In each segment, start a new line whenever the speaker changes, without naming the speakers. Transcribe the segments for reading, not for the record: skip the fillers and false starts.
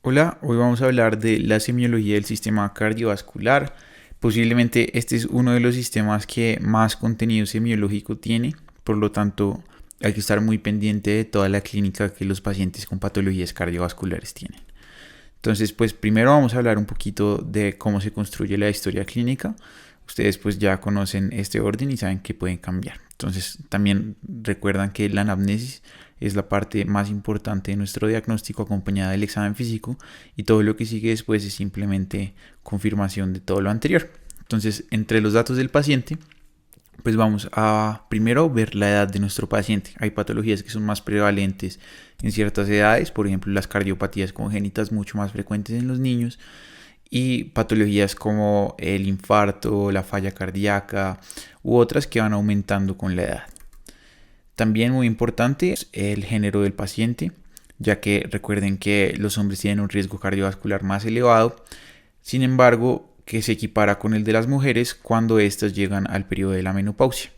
Hola, hoy vamos a hablar de la semiología del sistema cardiovascular. Posiblemente este es uno de los sistemas que más contenido semiológico tiene, por lo tanto hay que estar muy pendiente de toda la clínica que los pacientes con patologías cardiovasculares tienen. Entonces, pues primero vamos a hablar un poquito de cómo se construye la historia clínica. Ustedes pues ya conocen este orden y saben que pueden cambiar. Entonces, también recuerdan que la anamnesis es la parte más importante de nuestro diagnóstico acompañada del examen físico y todo lo que sigue después es simplemente confirmación de todo lo anterior. Entonces, entre los datos del paciente, pues vamos a primero ver la edad de nuestro paciente. Hay patologías que son más prevalentes en ciertas edades, por ejemplo las cardiopatías congénitas mucho más frecuentes en los niños y patologías como el infarto, la falla cardíaca u otras que van aumentando con la edad. También muy importante es el género del paciente, ya que recuerden que los hombres tienen un riesgo cardiovascular más elevado, sin embargo que se equipara con el de las mujeres cuando éstas llegan al periodo de la menopausia.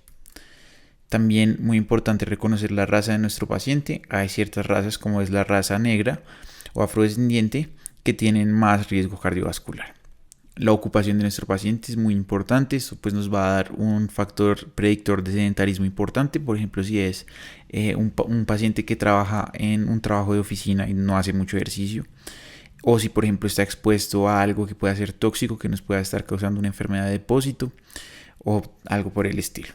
También muy importante reconocer la raza de nuestro paciente. Hay ciertas razas como es la raza negra o afrodescendiente que tienen más riesgo cardiovascular. La ocupación de nuestro paciente es muy importante. Esto pues nos va a dar un factor predictor de sedentarismo importante. Por ejemplo, si es un paciente que trabaja en un trabajo de oficina y no hace mucho ejercicio, o si por ejemplo está expuesto a algo que pueda ser tóxico, que nos pueda estar causando una enfermedad de depósito o algo por el estilo.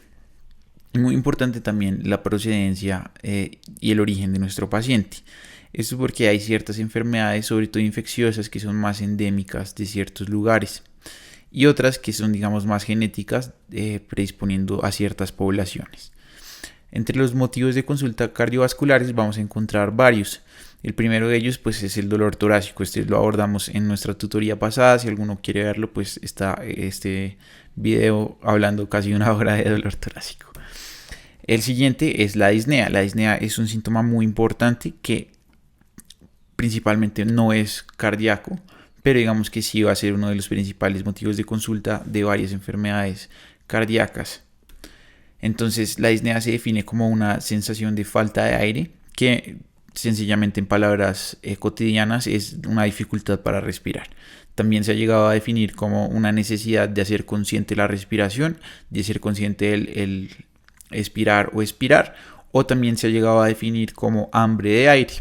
Muy importante también la procedencia y el origen de nuestro paciente. Esto porque hay ciertas enfermedades, sobre todo infecciosas, que son más endémicas de ciertos lugares y otras que son, digamos, más genéticas, predisponiendo a ciertas poblaciones. Entre los motivos de consulta cardiovasculares vamos a encontrar varios. El primero de ellos pues es el dolor torácico. Este lo abordamos en nuestra tutoría pasada. Si alguno quiere verlo, pues está este video hablando casi una hora de dolor torácico. El siguiente es la disnea. La disnea es un síntoma muy importante que principalmente no es cardíaco, pero digamos que sí va a ser uno de los principales motivos de consulta de varias enfermedades cardíacas. Entonces la disnea se define como una sensación de falta de aire que sencillamente en palabras cotidianas es una dificultad para respirar. También se ha llegado a definir como una necesidad de hacer consciente la respiración, de hacer consciente el expirar o expirar, o también se ha llegado a definir como hambre de aire.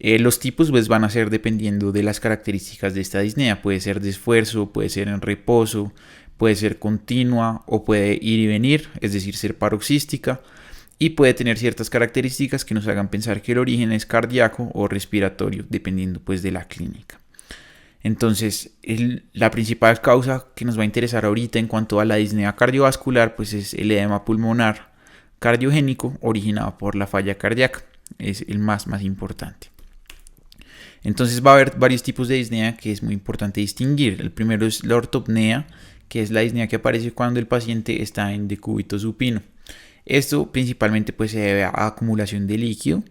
Los tipos pues van a ser dependiendo de las características de esta disnea. Puede ser de esfuerzo, puede ser en reposo, puede ser continua o puede ir y venir, es decir, ser paroxística, y puede tener ciertas características que nos hagan pensar que el origen es cardíaco o respiratorio, dependiendo pues de la clínica. Entonces, la principal causa que nos va a interesar ahorita en cuanto a la disnea cardiovascular pues es el edema pulmonar cardiogénico originado por la falla cardíaca. Es el más importante. Entonces va a haber varios tipos de disnea que es muy importante distinguir. El primero es la ortopnea, que es la disnea que aparece cuando el paciente está en decúbito supino. Esto principalmente pues se debe a acumulación de líquido.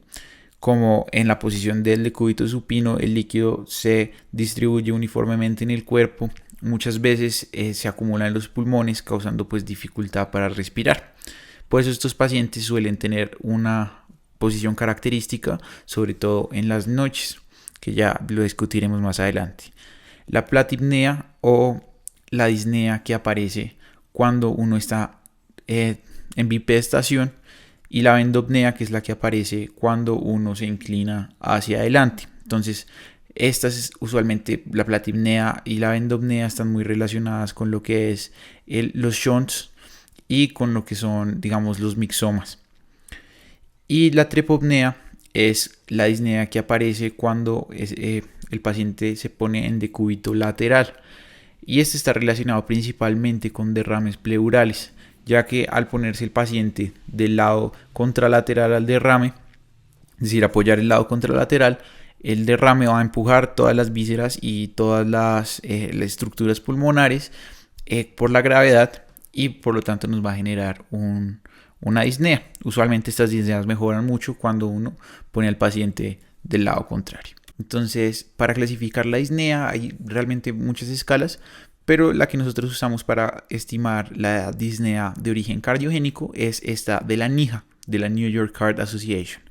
Como en la posición del decúbito supino el líquido se distribuye uniformemente en el cuerpo, muchas veces se acumula en los pulmones causando pues dificultad para respirar. Por eso estos pacientes suelen tener una posición característica, sobre todo en las noches, que ya lo discutiremos más adelante. La platipnea o la disnea que aparece cuando uno está en bipedestación, y la vendopnea, que es la que aparece cuando uno se inclina hacia adelante. Entonces, estas usualmente, la platipnea y la vendopnea, están muy relacionadas con lo que es los shunts y con lo que son, digamos, los mixomas. Y la trepopnea es la disnea que aparece cuando el paciente se pone en decúbito lateral. Y este está relacionado principalmente con derrames pleurales, ya que al ponerse el paciente del lado contralateral al derrame, es decir, apoyar el lado contralateral, el derrame va a empujar todas las vísceras y todas las estructuras pulmonares por la gravedad y por lo tanto nos va a generar una disnea. Usualmente estas disneas mejoran mucho cuando uno pone al paciente del lado contrario. Entonces, para clasificar la disnea hay realmente muchas escalas, pero la que nosotros usamos para estimar la disnea de origen cardiogénico es esta de la NYHA, de la New York Heart Association.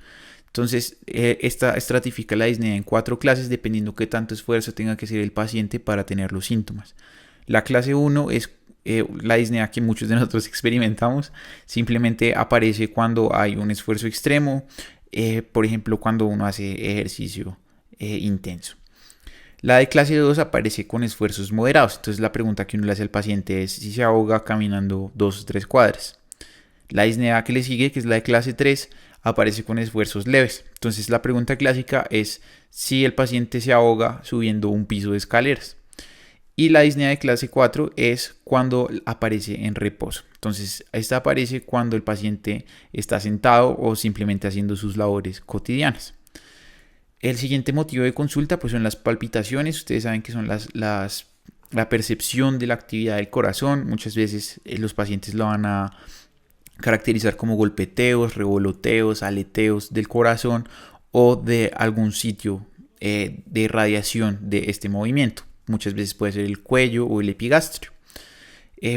Entonces, esta estratifica la disnea en 4 clases dependiendo qué tanto esfuerzo tenga que hacer el paciente para tener los síntomas. La clase 1 es la disnea que muchos de nosotros experimentamos. Simplemente aparece cuando hay un esfuerzo extremo, por ejemplo, cuando uno hace ejercicio intenso. La de clase 2 aparece con esfuerzos moderados. Entonces la pregunta que uno le hace al paciente es si se ahoga caminando 2 o 3 cuadras. La disnea que le sigue, que es la de clase 3, aparece con esfuerzos leves. Entonces la pregunta clásica es si el paciente se ahoga subiendo un piso de escaleras. Y la disnea de clase 4 es cuando aparece en reposo. Entonces esta aparece cuando el paciente está sentado o simplemente haciendo sus labores cotidianas. El siguiente motivo de consulta pues son las palpitaciones. Ustedes saben que son la percepción de la actividad del corazón. Muchas veces los pacientes lo van a caracterizar como golpeteos, revoloteos, aleteos del corazón o de algún sitio de irradiación de este movimiento. Muchas veces puede ser el cuello o el epigastrio.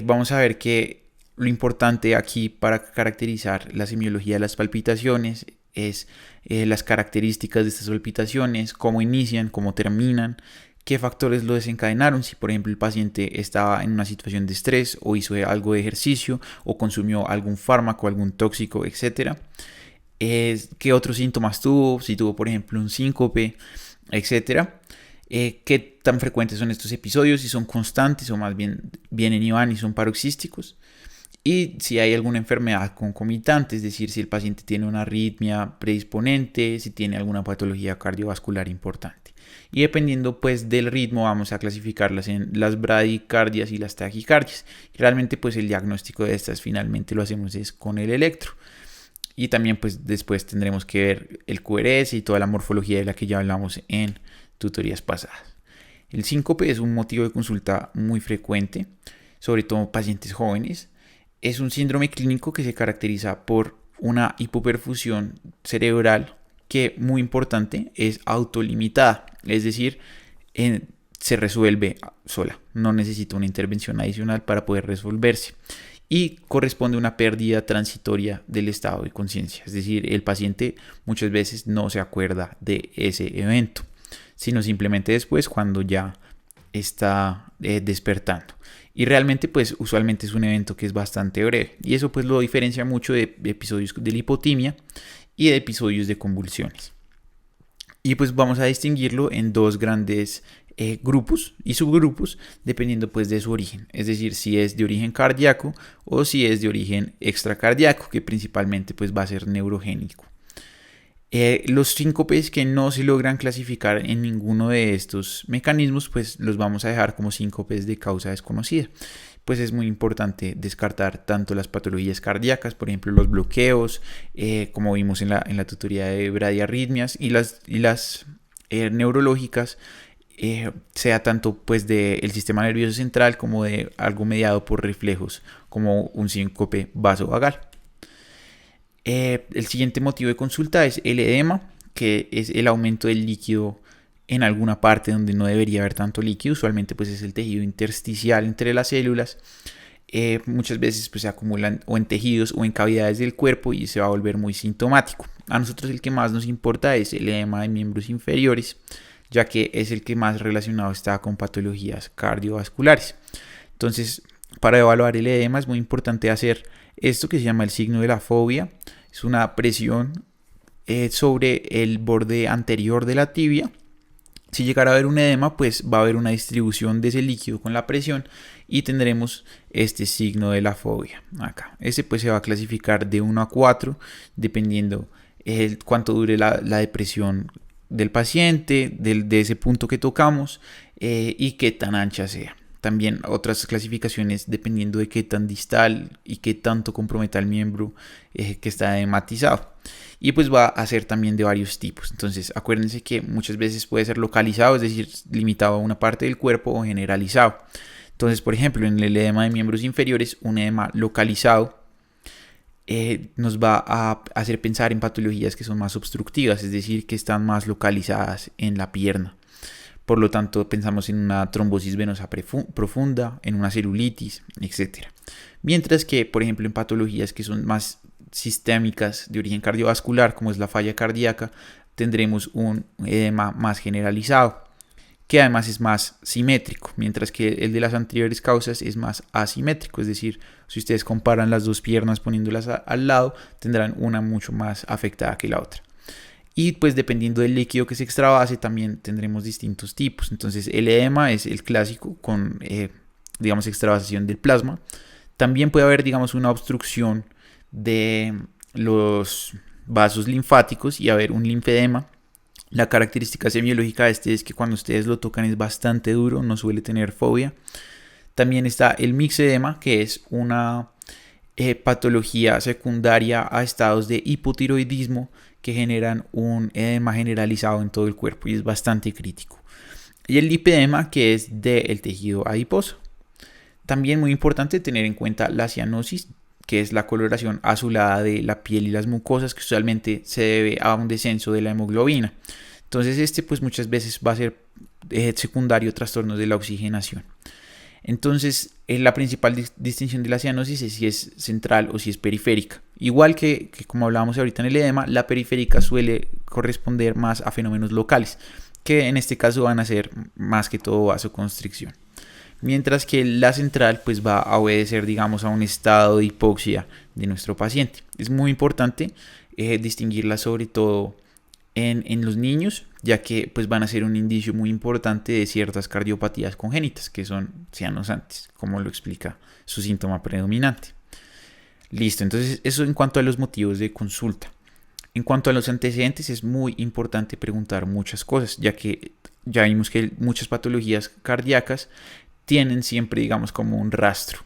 Vamos a ver que lo importante aquí para caracterizar la semiología de las palpitaciones es las características de estas palpitaciones, cómo inician, cómo terminan, qué factores lo desencadenaron, si por ejemplo el paciente estaba en una situación de estrés o hizo algo de ejercicio o consumió algún fármaco, algún tóxico, etc. Qué otros síntomas tuvo, si tuvo por ejemplo un síncope, etc. Qué tan frecuentes son estos episodios, si son constantes o más bien vienen y van y son paroxísticos. Y si hay alguna enfermedad concomitante, es decir, si el paciente tiene una arritmia predisponente, si tiene alguna patología cardiovascular importante. Y dependiendo pues del ritmo vamos a clasificarlas en las bradicardias y las taquicardias. Realmente pues el diagnóstico de estas finalmente lo hacemos es con el electro. Y también pues después tendremos que ver el QRS y toda la morfología de la que ya hablamos en tutorías pasadas. El síncope es un motivo de consulta muy frecuente, sobre todo en pacientes jóvenes. Es un síndrome clínico que se caracteriza por una hipoperfusión cerebral que, muy importante, es autolimitada, es decir, se resuelve sola, no necesita una intervención adicional para poder resolverse y corresponde a una pérdida transitoria del estado de conciencia, es decir, el paciente muchas veces no se acuerda de ese evento, sino simplemente después cuando ya está despertando. Y realmente pues usualmente es un evento que es bastante breve y eso pues lo diferencia mucho de episodios de hipotimia y de episodios de convulsiones. Y pues vamos a distinguirlo en dos grandes grupos y subgrupos dependiendo pues de su origen, es decir, si es de origen cardíaco o si es de origen extracardíaco, que principalmente pues va a ser neurogénico. Los síncopes que no se logran clasificar en ninguno de estos mecanismos, pues los vamos a dejar como síncopes de causa desconocida. Pues es muy importante descartar tanto las patologías cardíacas, por ejemplo los bloqueos, como vimos en la tutoría de bradiarritmias, y las neurológicas, sea tanto pues del sistema nervioso central como de algo mediado por reflejos, como un síncope vasovagal. El siguiente motivo de consulta es el edema, que es el aumento del líquido en alguna parte donde no debería haber tanto líquido. Usualmente pues es el tejido intersticial entre las células. Muchas veces pues se acumulan o en tejidos o en cavidades del cuerpo y se va a volver muy sintomático. A nosotros el que más nos importa es el edema de miembros inferiores, ya que es el que más relacionado está con patologías cardiovasculares. Entonces, para evaluar el edema es muy importante hacer esto que se llama el signo de la fobia. Es una presión sobre el borde anterior de la tibia. Si llegara a haber un edema, pues va a haber una distribución de ese líquido con la presión y tendremos este signo de la fobia acá. Ese pues se va a clasificar de 1 a 4 dependiendo cuánto dure la depresión del paciente, de ese punto que tocamos y qué tan ancha sea. También otras clasificaciones dependiendo de qué tan distal y qué tanto comprometa el miembro que está edematizado. Y pues va a ser también de varios tipos. Entonces acuérdense que muchas veces puede ser localizado, es decir, limitado a una parte del cuerpo, o generalizado. Entonces, por ejemplo, en el edema de miembros inferiores, un edema localizado nos va a hacer pensar en patologías que son más obstructivas, es decir, que están más localizadas en la pierna. Por lo tanto, pensamos en una trombosis venosa profunda, en una celulitis, etc. Mientras que, por ejemplo, en patologías que son más sistémicas de origen cardiovascular, como es la falla cardíaca, tendremos un edema más generalizado, que además es más simétrico, mientras que el de las anteriores causas es más asimétrico, es decir, si ustedes comparan las dos piernas poniéndolas al lado, tendrán una mucho más afectada que la otra. Y pues dependiendo del líquido que se extravase también tendremos distintos tipos. Entonces el edema es el clásico con, digamos, extravasación del plasma. También puede haber, digamos, una obstrucción de los vasos linfáticos y haber un linfedema. La característica semiológica de este es que cuando ustedes lo tocan es bastante duro, no suele tener fobia. También está el mixedema, que es una patología secundaria a estados de hipotiroidismo que generan un edema generalizado en todo el cuerpo y es bastante crítico. Y el lipedema, que es del tejido adiposo. También muy importante tener en cuenta la cianosis, que es la coloración azulada de la piel y las mucosas, que usualmente se debe a un descenso de la hemoglobina. Entonces pues muchas veces va a ser secundario a trastornos de la oxigenación. Entonces la principal distinción de la cianosis es si es central o si es periférica. Igual que como hablábamos ahorita en el edema, la periférica suele corresponder más a fenómenos locales, que en este caso van a ser más que todo vasoconstricción. Mientras que la central pues va a obedecer, digamos, a un estado de hipoxia de nuestro paciente. Es muy importante distinguirla sobre todo en los niños, ya que pues van a ser un indicio muy importante de ciertas cardiopatías congénitas, que son cianosantes, como lo explica su síntoma predominante. Listo, entonces eso en cuanto a los motivos de consulta. En cuanto a los antecedentes, es muy importante preguntar muchas cosas, ya que ya vimos que muchas patologías cardíacas tienen siempre, digamos, como un rastro.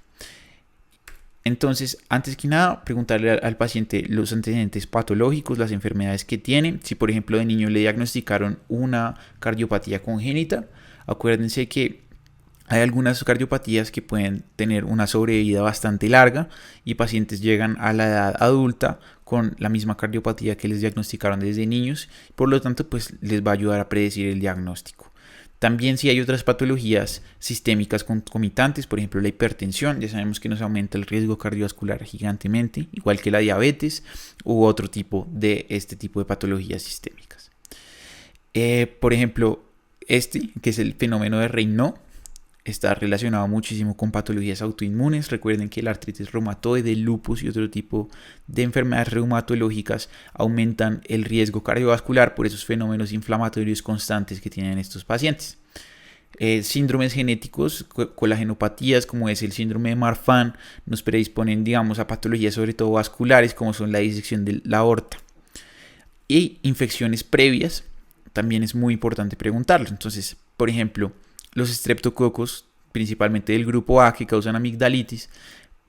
Entonces, antes que nada, preguntarle al paciente los antecedentes patológicos, las enfermedades que tiene. Si, por ejemplo, de niño le diagnosticaron una cardiopatía congénita, acuérdense que hay algunas cardiopatías que pueden tener una sobrevida bastante larga y pacientes llegan a la edad adulta con la misma cardiopatía que les diagnosticaron desde niños. Por lo tanto, pues les va a ayudar a predecir el diagnóstico. También si hay otras patologías sistémicas concomitantes, por ejemplo la hipertensión, ya sabemos que nos aumenta el riesgo cardiovascular gigantemente, igual que la diabetes u otro tipo de este tipo de patologías sistémicas. Por ejemplo, que es el fenómeno de Raynaud, está relacionado muchísimo con patologías autoinmunes. Recuerden que la artritis reumatoide, el lupus y otro tipo de enfermedades reumatológicas aumentan el riesgo cardiovascular por esos fenómenos inflamatorios constantes que tienen estos pacientes. Síndromes genéticos, colagenopatías como es el síndrome de Marfan, nos predisponen, digamos, a patologías sobre todo vasculares como son la disección de la aorta. Y infecciones previas, también es muy importante preguntarlo. Entonces, por ejemplo, los estreptococos, principalmente del grupo A, que causan amigdalitis,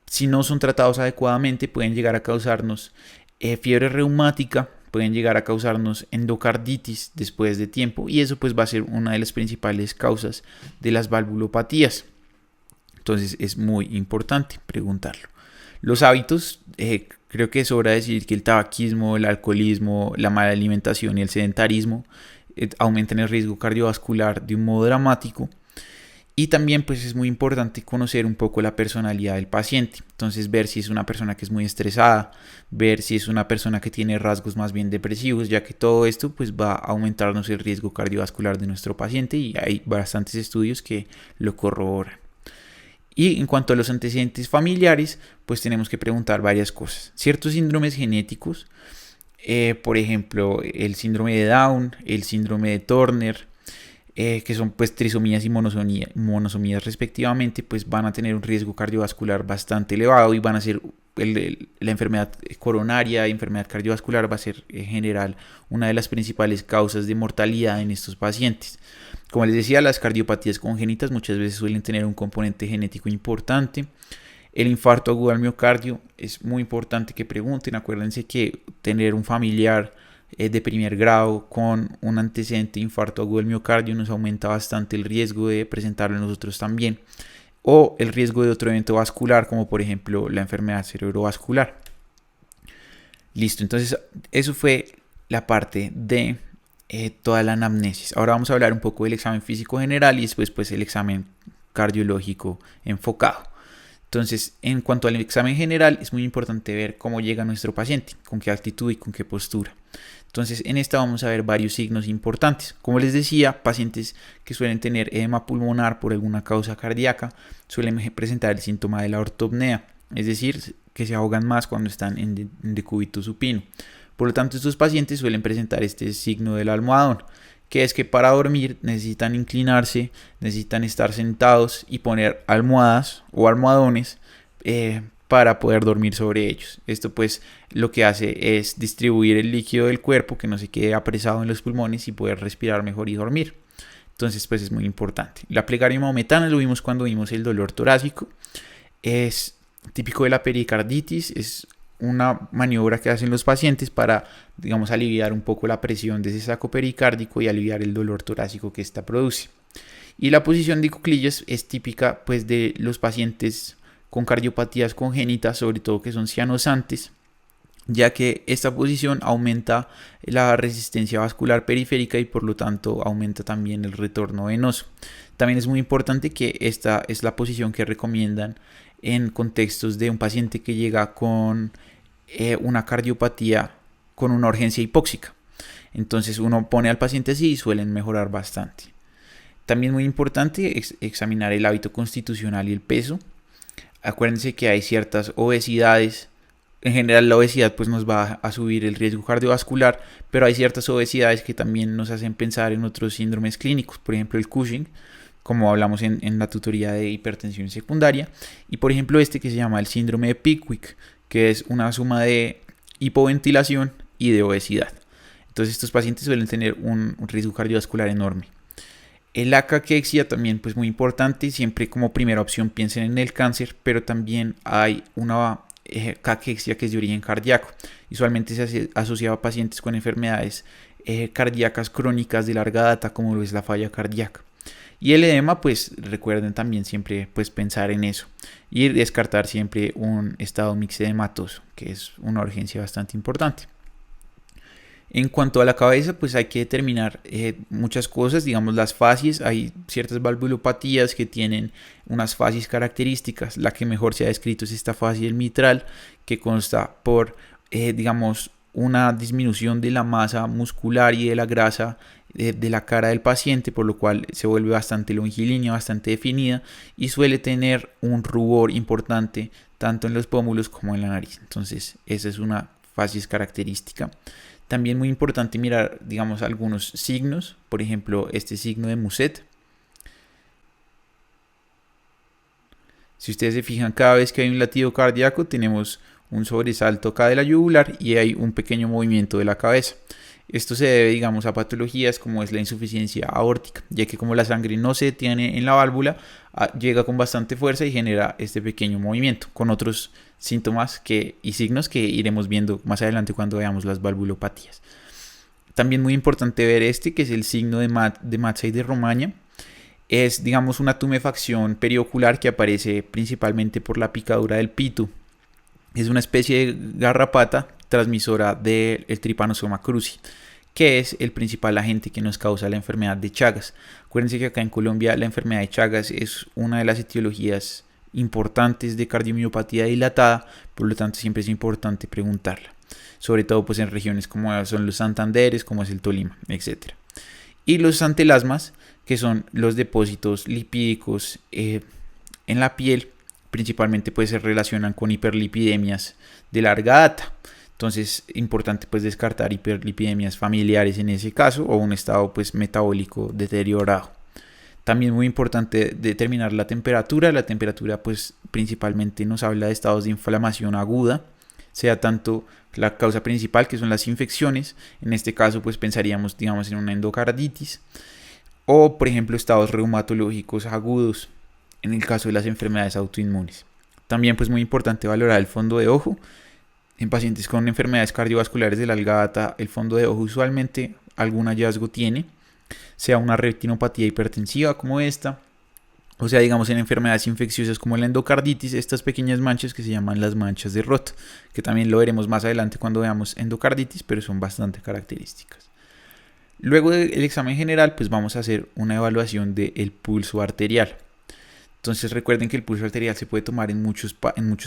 si no son tratados adecuadamente, pueden llegar a causarnos fiebre reumática, pueden llegar a causarnos endocarditis después de tiempo, y eso pues va a ser una de las principales causas de las valvulopatías. Entonces es muy importante preguntarlo. Los hábitos, creo que sobra decir que el tabaquismo, el alcoholismo, la mala alimentación y el sedentarismo aumentan el riesgo cardiovascular de un modo dramático. Y también pues es muy importante conocer un poco la personalidad del paciente. Entonces ver si es una persona que es muy estresada, ver si es una persona que tiene rasgos más bien depresivos, ya que todo esto pues va a aumentarnos el riesgo cardiovascular de nuestro paciente y hay bastantes estudios que lo corroboran. Y en cuanto a los antecedentes familiares, pues tenemos que preguntar varias cosas. Ciertos síndromes genéticos, por ejemplo, el síndrome de Down, el síndrome de Turner, que son pues trisomías y monosomías respectivamente, pues van a tener un riesgo cardiovascular bastante elevado y van a ser la enfermedad coronaria, enfermedad cardiovascular va a ser en general una de las principales causas de mortalidad en estos pacientes. Como les decía, las cardiopatías congénitas muchas veces suelen tener un componente genético importante. El infarto agudo al miocardio es muy importante que pregunten. Acuérdense que tener un familiar de primer grado con un antecedente de infarto agudo del miocardio nos aumenta bastante el riesgo de presentarlo nosotros también, o el riesgo de otro evento vascular como por ejemplo la enfermedad cerebrovascular. Listo, entonces eso fue la parte de toda la anamnesis. Ahora vamos a hablar un poco del examen físico general y después pues el examen cardiológico enfocado. Entonces, en cuanto al examen general, es muy importante ver cómo llega nuestro paciente, con qué actitud y con qué postura. Entonces, en esta vamos a ver varios signos importantes. Como les decía, pacientes que suelen tener edema pulmonar por alguna causa cardíaca suelen presentar el síntoma de la ortopnea, es decir, que se ahogan más cuando están en decúbito supino. Por lo tanto, estos pacientes suelen presentar este signo del almohadón, que es que para dormir necesitan inclinarse, necesitan estar sentados y poner almohadas o almohadones para poder dormir sobre ellos. Esto pues lo que hace es distribuir el líquido del cuerpo, que no se quede apresado en los pulmones y poder respirar mejor y dormir. Entonces pues es muy importante. La plegaria maometana lo vimos cuando vimos el dolor torácico. Es típico de la pericarditis, es una maniobra que hacen los pacientes para, digamos, aliviar un poco la presión de ese saco pericárdico y aliviar el dolor torácico que ésta produce. Y la posición de cuclillas es típica pues de los pacientes con cardiopatías congénitas, sobre todo que son cianosantes, ya que esta posición aumenta la resistencia vascular periférica y por lo tanto aumenta también el retorno venoso. También es muy importante que esta es la posición que recomiendan en contextos de un paciente que llega con una cardiopatía con una urgencia hipóxica. Entonces uno pone al paciente así y suelen mejorar bastante. También muy importante examinar el hábito constitucional y el peso. Acuérdense que hay ciertas obesidades. En general la obesidad pues nos va a subir el riesgo cardiovascular, pero hay ciertas obesidades que también nos hacen pensar en otros síndromes clínicos, por ejemplo el Cushing, como hablamos en la tutoría de hipertensión secundaria, y por ejemplo este que se llama el síndrome de Pickwick, que es una suma de hipoventilación y de obesidad. Entonces estos pacientes suelen tener un riesgo cardiovascular enorme. La caquexia también pues muy importante, siempre como primera opción piensen en el cáncer, pero también hay una caquexia que es de origen cardíaco. Usualmente se asocia a pacientes con enfermedades cardíacas crónicas de larga data como lo es la falla cardíaca. Y el edema, pues recuerden también siempre pues pensar en eso y descartar siempre un estado mixedematoso, que es una urgencia bastante importante. En cuanto a la cabeza, pues hay que determinar muchas cosas, digamos las facies. Hay ciertas valvulopatías que tienen unas facies características. La que mejor se ha descrito es esta fascia del mitral, que consta por, digamos, una disminución de la masa muscular y de la grasa de la cara del paciente, por lo cual se vuelve bastante longilínea, bastante definida y suele tener un rubor importante tanto en los pómulos como en la nariz. Entonces esa es una facies característica. También muy importante mirar, digamos, algunos signos, por ejemplo, este signo de Muset. Si ustedes se fijan, cada vez que hay un latido cardíaco tenemos un sobresalto acá de la yugular y hay un pequeño movimiento de la cabeza. Esto se debe, digamos, a patologías como es la insuficiencia aórtica, ya que como la sangre no se detiene en la válvula, llega con bastante fuerza y genera este pequeño movimiento, con otros síntomas y signos que iremos viendo más adelante cuando veamos las valvulopatías. También muy importante ver que es el signo de Matzai de Romaña. Es, digamos, una tumefacción periocular que aparece principalmente por la picadura del pito. Es una especie de garrapata transmisora del Trypanosoma cruzi, que es el principal agente que nos causa la enfermedad de Chagas. Acuérdense que acá en Colombia la enfermedad de Chagas es una de las etiologías importantes de cardiomiopatía dilatada, por lo tanto siempre es importante preguntarla, sobre todo pues en regiones como son los Santanderes, como es el Tolima, etc. Y los antelasmas, que son los depósitos lipídicos en la piel, principalmente pues se relacionan con hiperlipidemias de larga data. Entonces, importante pues descartar hiperlipidemias familiares en ese caso o un estado pues metabólico deteriorado. También muy importante determinar la temperatura. La temperatura pues principalmente nos habla de estados de inflamación aguda, sea tanto la causa principal que son las infecciones, en este caso pues pensaríamos digamos en una endocarditis, o por ejemplo estados reumatológicos agudos en el caso de las enfermedades autoinmunes. También pues muy importante valorar el fondo de ojo. En pacientes con enfermedades cardiovasculares de larga data, el fondo de ojo usualmente algún hallazgo tiene, sea una retinopatía hipertensiva como esta, o sea, digamos en enfermedades infecciosas como la endocarditis, estas pequeñas manchas que se llaman las manchas de Roth, que también lo veremos más adelante cuando veamos endocarditis, pero son bastante características. Luego del examen general, pues vamos a hacer una evaluación del pulso arterial. Entonces recuerden que el pulso arterial se puede tomar en muchos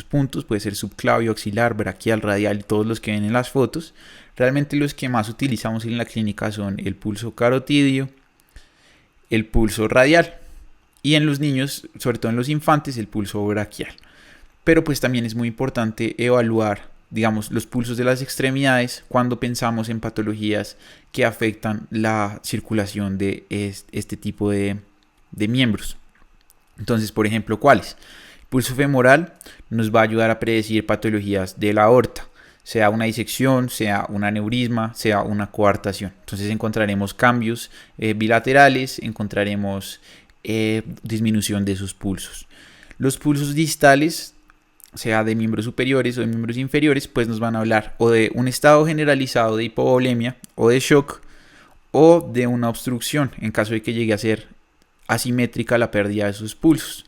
puntos, puede ser subclavio, axilar, braquial, radial, todos los que ven en las fotos. Realmente los que más utilizamos en la clínica son el pulso carotidio, el pulso radial y en los niños, sobre todo en los infantes, el pulso braquial. Pero pues también es muy importante evaluar, digamos, los pulsos de las extremidades cuando pensamos en patologías que afectan la circulación de este tipo de miembros. Entonces, por ejemplo, ¿cuáles? El pulso femoral nos va a ayudar a predecir patologías de la aorta, sea una disección, sea un aneurisma, sea una coartación. Entonces encontraremos cambios bilaterales, encontraremos disminución de sus pulsos. Los pulsos distales, sea de miembros superiores o de miembros inferiores, pues nos van a hablar o de un estado generalizado de hipovolemia o de shock o de una obstrucción en caso de que llegue a ser asimétrica la pérdida de sus pulsos.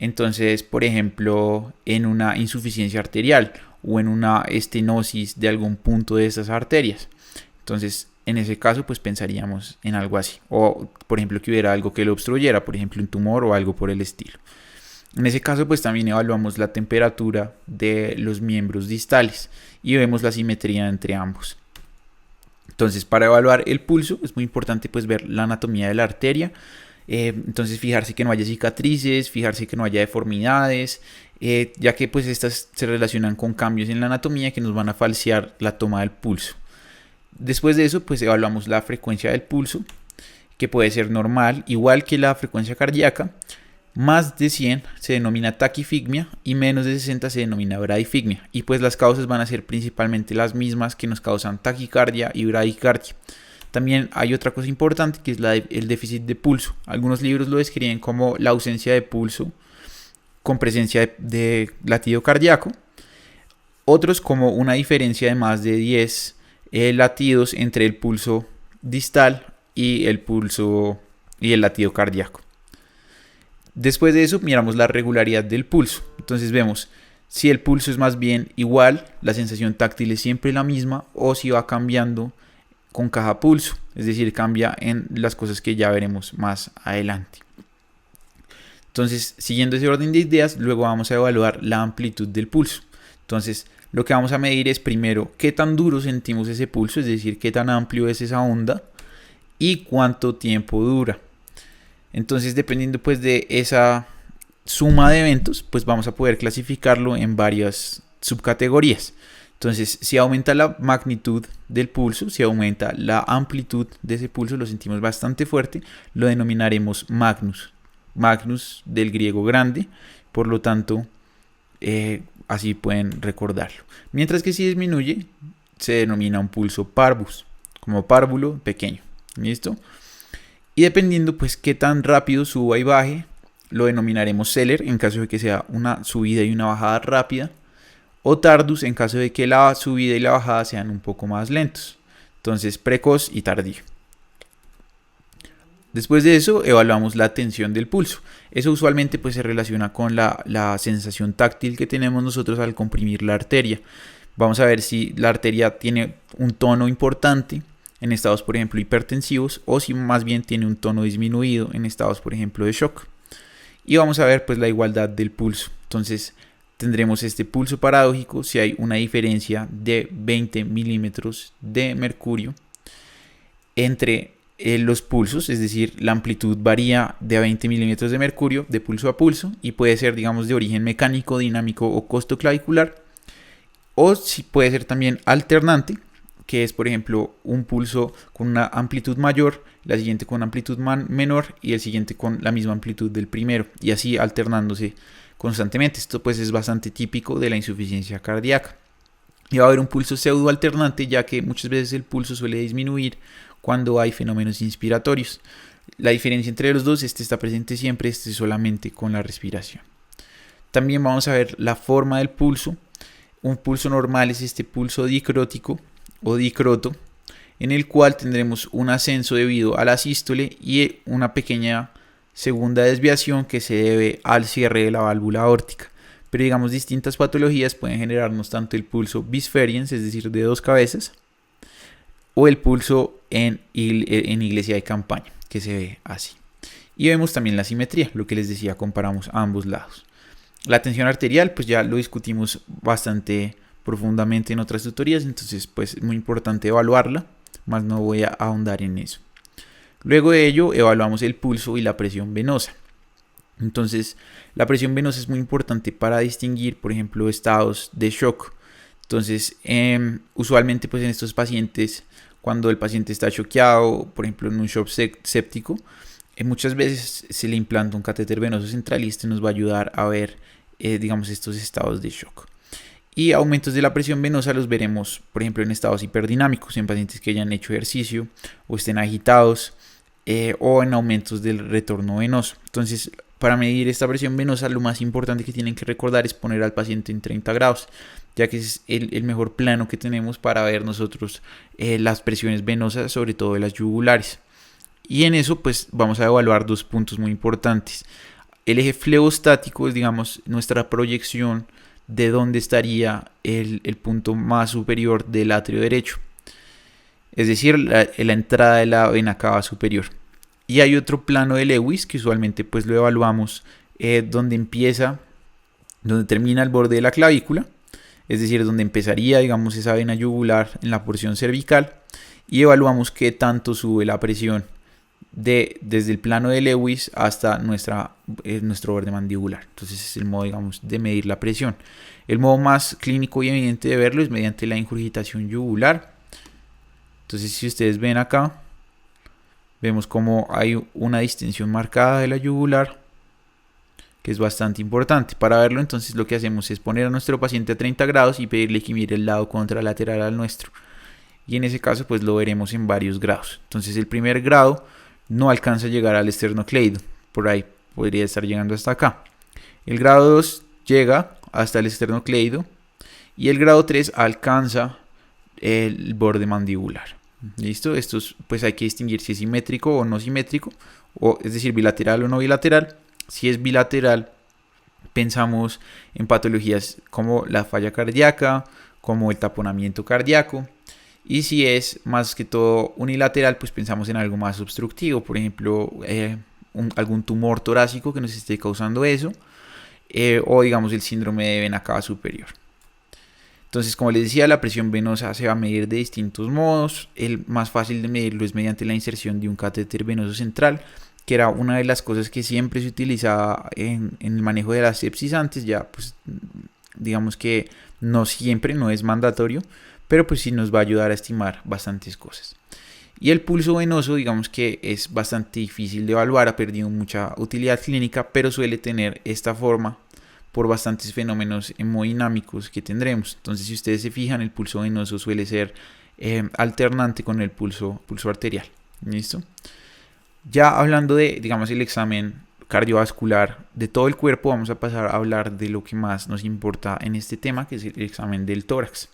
Entonces, por ejemplo, en una insuficiencia arterial o en una estenosis de algún punto de esas arterias. Entonces, en ese caso, pues pensaríamos en algo así. O, por ejemplo, que hubiera algo que lo obstruyera, por ejemplo, un tumor o algo por el estilo. En ese caso, pues también evaluamos la temperatura de los miembros distales y vemos la simetría entre ambos. Entonces, para evaluar el pulso es muy importante pues ver la anatomía de la arteria. Entonces fijarse que no haya cicatrices, fijarse que no haya deformidades, ya que pues estas se relacionan con cambios en la anatomía que nos van a falsear la toma del pulso. Después de eso pues evaluamos la frecuencia del pulso, que puede ser normal, igual que la frecuencia cardíaca. Más de 100 se denomina taquifigmia y menos de 60 se denomina bradifigmia. Y pues las causas van a ser principalmente las mismas que nos causan taquicardia y bradicardia. También hay otra cosa importante que es el déficit de pulso. Algunos libros lo describen como la ausencia de pulso con presencia de latido cardíaco. Otros como una diferencia de más de 10 latidos entre el pulso distal y el pulso y el latido cardíaco. Después de eso miramos la regularidad del pulso. Entonces vemos si el pulso es más bien igual, la sensación táctil es siempre la misma, o si va cambiando con caja pulso, es decir, cambia en las cosas que ya veremos más adelante. Entonces, siguiendo ese orden de ideas, luego vamos a evaluar la amplitud del pulso. Entonces, lo que vamos a medir es primero qué tan duro sentimos ese pulso, es decir, qué tan amplio es esa onda y cuánto tiempo dura. Entonces, dependiendo pues de esa suma de eventos, pues vamos a poder clasificarlo en varias subcategorías. Entonces, si aumenta la magnitud del pulso, si aumenta la amplitud de ese pulso, lo sentimos bastante fuerte, lo denominaremos magnus. Magnus del griego grande, por lo tanto, así pueden recordarlo. Mientras que si disminuye, se denomina un pulso parvus, como párvulo pequeño. ¿Listo? Y dependiendo pues qué tan rápido suba y baje, lo denominaremos celer en caso de que sea una subida y una bajada rápida, o tardus en caso de que la subida y la bajada sean un poco más lentos. Entonces, precoz y tardío. Después de eso, evaluamos la tensión del pulso. Eso usualmente pues se relaciona con la sensación táctil que tenemos nosotros al comprimir la arteria. Vamos a ver si la arteria tiene un tono importante en estados, por ejemplo, hipertensivos, o si más bien tiene un tono disminuido en estados, por ejemplo, de shock. Y vamos a ver pues la igualdad del pulso. Entonces, tendremos este pulso paradójico si hay una diferencia de 20 milímetros de mercurio entre los pulsos, es decir, la amplitud varía de 20 milímetros de mercurio de pulso a pulso y puede ser, digamos, de origen mecánico, dinámico o costoclavicular, o si puede ser también alternante, que es, por ejemplo, un pulso con una amplitud mayor, la siguiente con amplitud menor y el siguiente con la misma amplitud del primero, y así alternándose constantemente. Esto pues es bastante típico de la insuficiencia cardíaca. Y va a haber un pulso pseudo alternante, ya que muchas veces el pulso suele disminuir cuando hay fenómenos inspiratorios. La diferencia entre los dos, este está presente siempre, este solamente con la respiración. También vamos a ver la forma del pulso. Un pulso normal es este pulso dicrótico o dicroto, en el cual tendremos un ascenso debido a la sístole y una pequeña segunda desviación que se debe al cierre de la válvula aórtica. Pero digamos, distintas patologías pueden generarnos tanto el pulso bisferiens, es decir, de dos cabezas, o el pulso en iglesia de campaña, que se ve así. Y vemos también la simetría, lo que les decía, comparamos a ambos lados. La tensión arterial, pues ya lo discutimos bastante profundamente en otras tutorías, entonces pues es muy importante evaluarla, más no voy a ahondar en eso. Luego de ello evaluamos el pulso y la presión venosa. Entonces la presión venosa es muy importante para distinguir, por ejemplo, estados de shock. Entonces usualmente pues en estos pacientes, cuando el paciente está choqueado, por ejemplo en un shock séptico, muchas veces se le implanta un catéter venoso central y este nos va a ayudar a ver digamos estos estados de shock. Y aumentos de la presión venosa los veremos, por ejemplo, en estados hiperdinámicos, en pacientes que hayan hecho ejercicio o estén agitados, o en aumentos del retorno venoso. Entonces, para medir esta presión venosa, lo más importante que tienen que recordar es poner al paciente en 30 grados, ya que es el mejor plano que tenemos para ver nosotros las presiones venosas, sobre todo de las yugulares. Y en eso, pues, vamos a evaluar dos puntos muy importantes. El eje fleostático es, digamos, nuestra proyección de dónde estaría el punto más superior del atrio derecho, es decir, la entrada de la vena cava superior. Y hay otro plano de Lewis que usualmente pues lo evaluamos donde termina el borde de la clavícula, es decir, donde empezaría, digamos, esa vena yugular en la porción cervical, y evaluamos qué tanto sube la presión desde el plano de Lewis hasta nuestro borde mandibular. Entonces es el modo, digamos, de medir la presión. El modo más clínico y evidente de verlo es mediante la ingurgitación yugular. Entonces, si ustedes ven acá, vemos como hay una distensión marcada de la yugular, que es bastante importante. Para verlo, entonces lo que hacemos es poner a nuestro paciente a 30 grados y pedirle que mire el lado contralateral al nuestro. Y en ese caso, pues lo veremos en varios grados. Entonces, el primer grado no alcanza a llegar al esternocleido, por ahí podría estar llegando hasta acá. El grado 2 llega hasta el esternocleido y el grado 3 alcanza el borde mandibular. ¿Listo? Esto pues hay que distinguir si es simétrico o no simétrico, o es decir, bilateral o no bilateral. Si es bilateral, pensamos en patologías como la falla cardíaca, como el taponamiento cardíaco. Y si es más que todo unilateral, pues pensamos en algo más obstructivo, por ejemplo, algún tumor torácico que nos esté causando eso, o digamos el síndrome de vena cava superior. Entonces, como les decía, la presión venosa se va a medir de distintos modos. El más fácil de medirlo es mediante la inserción de un catéter venoso central, que era una de las cosas que siempre se utilizaba en el manejo de la sepsis antes. Ya, pues, digamos que no siempre, no es mandatorio, pero pues sí nos va a ayudar a estimar bastantes cosas. Y el pulso venoso, digamos que es bastante difícil de evaluar, ha perdido mucha utilidad clínica, pero suele tener esta forma por bastantes fenómenos hemodinámicos que tendremos. Entonces, si ustedes se fijan, el pulso venoso suele ser alternante con el pulso arterial. ¿Listo? Ya hablando de, digamos, el examen cardiovascular de todo el cuerpo, vamos a pasar a hablar de lo que más nos importa en este tema, que es el examen del tórax.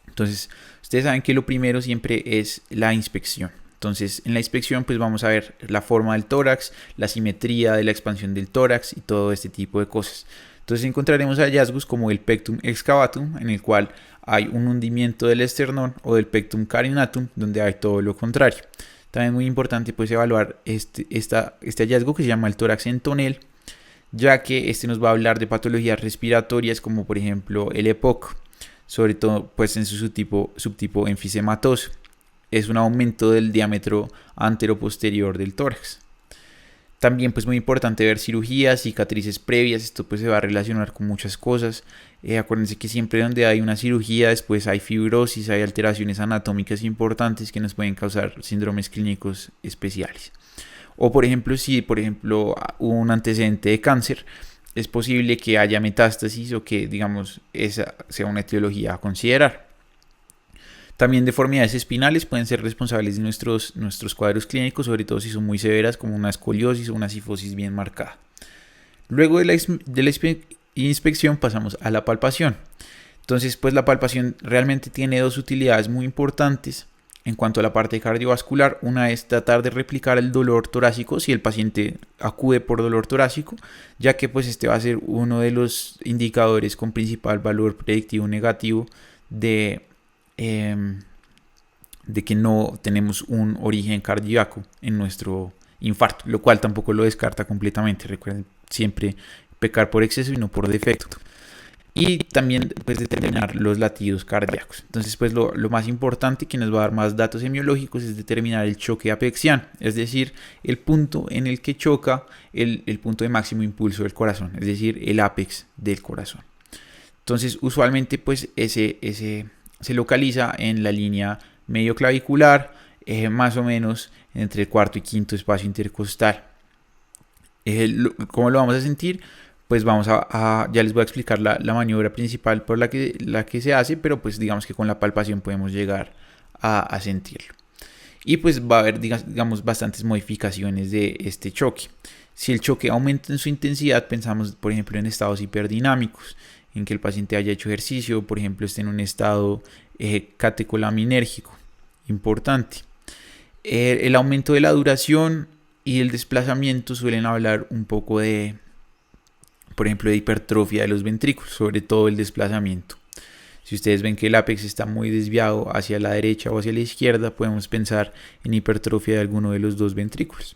Entonces, ustedes saben que lo primero siempre es la inspección. Entonces, en la inspección pues vamos a ver la forma del tórax, la simetría de la expansión del tórax y todo este tipo de cosas. Entonces encontraremos hallazgos como el pectum excavatum, en el cual hay un hundimiento del esternón, o del pectum carinatum, donde hay todo lo contrario. También es muy importante pues evaluar este hallazgo que se llama el tórax en tonel, ya que este nos va a hablar de patologías respiratorias como por ejemplo el EPOC, sobre todo pues en su subtipo enfisematoso. Es un aumento del diámetro anteroposterior del tórax. También pues muy importante ver cirugías, cicatrices previas. Esto pues se va a relacionar con muchas cosas. Acuérdense que siempre donde hay una cirugía después hay fibrosis, hay alteraciones anatómicas importantes que nos pueden causar síndromes clínicos especiales. O por ejemplo, si hubo un antecedente de cáncer, es posible que haya metástasis o que, digamos, esa sea una etiología a considerar. También deformidades espinales pueden ser responsables de nuestros cuadros clínicos, sobre todo si son muy severas, como una escoliosis o una cifosis bien marcada. Luego de la inspección pasamos a la palpación. Entonces, pues la palpación realmente tiene dos utilidades muy importantes. En cuanto a la parte cardiovascular, una es tratar de replicar el dolor torácico si el paciente acude por dolor torácico, ya que pues este va a ser uno de los indicadores con principal valor predictivo negativo de que no tenemos un origen cardíaco en nuestro infarto, lo cual tampoco lo descarta completamente. Recuerden siempre pecar por exceso y no por defecto. Y también pues determinar los latidos cardíacos. Entonces pues lo más importante que nos va a dar más datos semiológicos es determinar el choque apexiano, es decir, el punto en el que choca el punto de máximo impulso del corazón, es decir, el ápex del corazón. Entonces usualmente pues ese se localiza en la línea medio clavicular, más o menos entre el cuarto y quinto espacio intercostal. ¿Cómo lo vamos a sentir? Pues ya les voy a explicar la maniobra principal por la que se hace, pero pues digamos que con la palpación podemos llegar a sentirlo. Y pues va a haber, digamos, bastantes modificaciones de este choque. Si el choque aumenta en su intensidad, pensamos, por ejemplo, en estados hiperdinámicos, en que el paciente haya hecho ejercicio, por ejemplo, esté en un estado catecolaminérgico, importante. El aumento de la duración y el desplazamiento suelen hablar un poco de, por ejemplo, de hipertrofia de los ventrículos, sobre todo el desplazamiento. Si ustedes ven que el ápex está muy desviado hacia la derecha o hacia la izquierda, podemos pensar en hipertrofia de alguno de los dos ventrículos.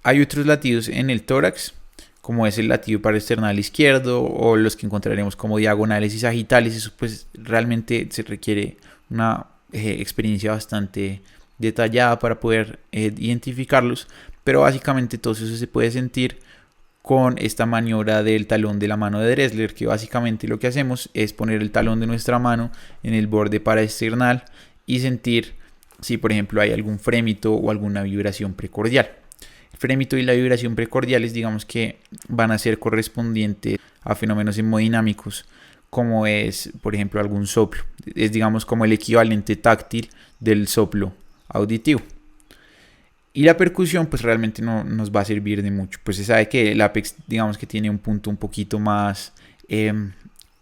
Hay otros latidos en el tórax, como es el latido paraesternal izquierdo o los que encontraremos como diagonales y sagitales. Eso pues realmente se requiere una experiencia bastante detallada para poder identificarlos, pero básicamente todo eso se puede sentir con esta maniobra del talón de la mano de Dressler, que básicamente lo que hacemos es poner el talón de nuestra mano en el borde paraesternal y sentir si por ejemplo hay algún frémito o alguna vibración precordial. El frémito y la vibración precordiales digamos que van a ser correspondientes a fenómenos hemodinámicos como es por ejemplo algún soplo. Es digamos como el equivalente táctil del soplo auditivo. Y la percusión pues realmente no nos va a servir de mucho. Pues se sabe que el ápex digamos que tiene un punto un poquito más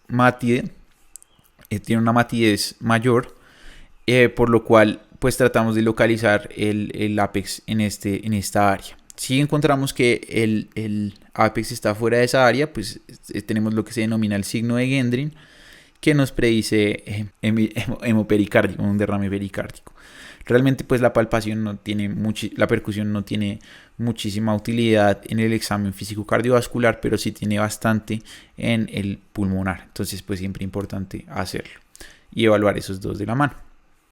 matide, tiene una matidez mayor, por lo cual pues tratamos de localizar el ápex en esta área. Si encontramos que el ápex está fuera de esa área, pues tenemos lo que se denomina el signo de Gendrin, que nos predice hemopericardio, un derrame pericárdico. Realmente pues la percusión no tiene muchísima utilidad en el examen físico cardiovascular, pero sí tiene bastante en el pulmonar. Entonces pues siempre importante hacerlo y evaluar esos dos de la mano.